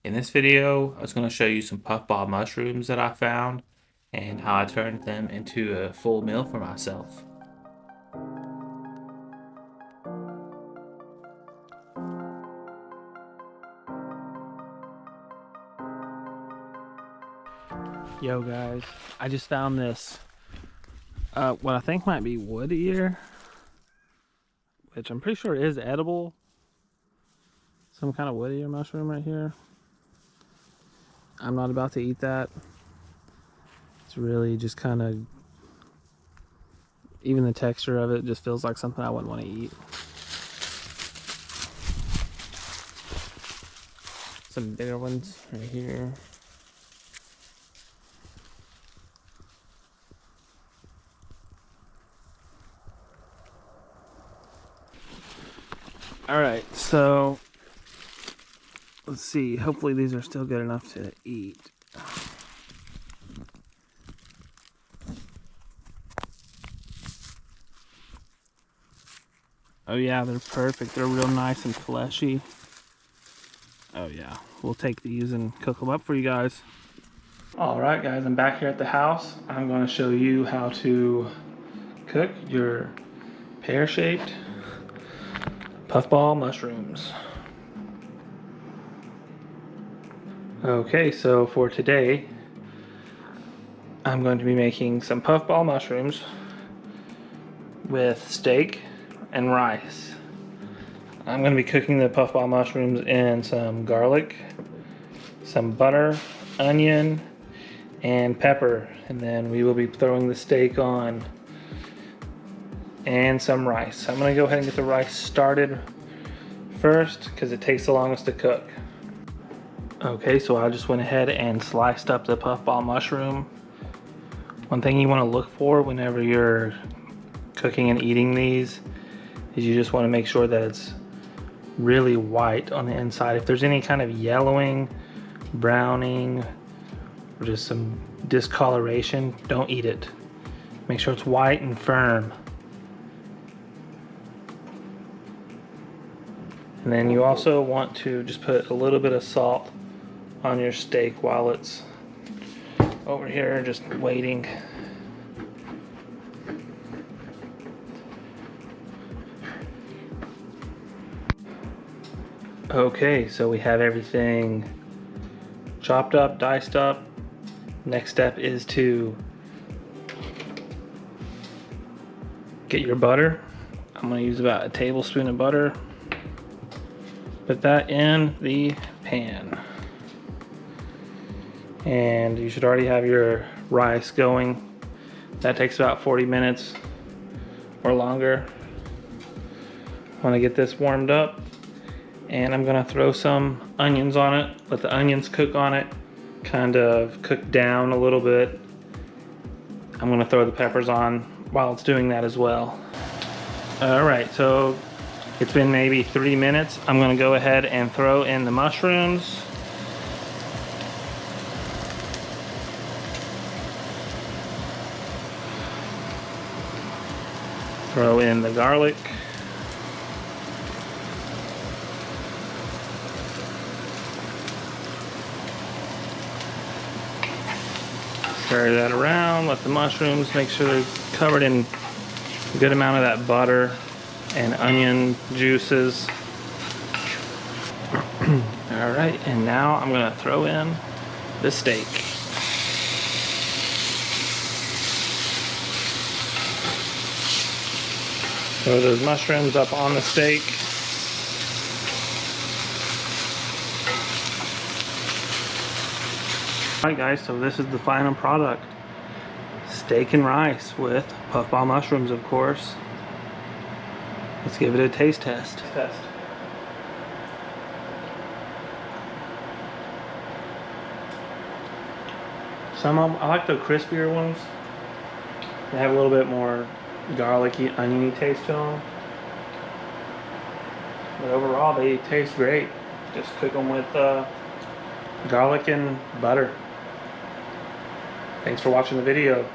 In this video, I was going to show you some puffball mushrooms that I found and how I turned them into a full meal for myself. Yo guys, I just found this, what I think might be wood ear, which I'm pretty sure is edible. Some kind of wood ear mushroom right here. I'm not about to eat that. It's really just kind of, even the texture of it just feels like something I wouldn't want to eat. Some bigger ones right here. Alright, so let's see. Hopefully these are still good enough to eat. Oh yeah, they're perfect. They're real nice and fleshy. Oh yeah, we'll take these and cook them up for you guys. Alright guys, I'm back here at the house. I'm going to show you how to cook your pear-shaped puffball mushrooms. Okay, so for today, I'm going to be making some puffball mushrooms with steak and rice. I'm going to be cooking the puffball mushrooms in some garlic, some butter, onion, and pepper, and then we will be throwing the steak on and some rice. I'm going to go ahead and get the rice started first because it takes the longest to cook. Okay, so I just went ahead and sliced up the puffball mushroom. One thing you want to look for whenever you're cooking and eating these is you just want to make sure that it's really white on the inside. If there's any kind of yellowing, browning, or just some discoloration, don't eat it. Make sure it's white and firm. And then you also want to just put a little bit of salt on your steak while it's over here just waiting. Okay, so we have everything chopped up, diced up. Next step is to get your butter. I'm going to use about a tablespoon of butter. Put that in the pan. And you should already have your rice going. That takes about 40 minutes or longer. I want to get this warmed up, and I'm going to throw some onions on it. Let the onions cook on it, kind of cook down a little bit. I'm going to throw the peppers on while it's doing that as well. Alright, so it's been maybe 3 minutes. I'm going to go ahead and throw in the mushrooms. Throw in the garlic. Stir that around, let the mushrooms, make sure they're covered in a good amount of that butter and onion juices. Alright, and now I'm going to throw in the steak. Throw those mushrooms up on the steak. Alright guys, so this is the final product. Steak and rice with puffball mushrooms, of course. Let's give it a taste test. Some of them, I like the crispier ones. They have a little bit more garlicky, oniony taste to them. But overall, they taste great. Just cook them with garlic and butter. Thanks for watching the video.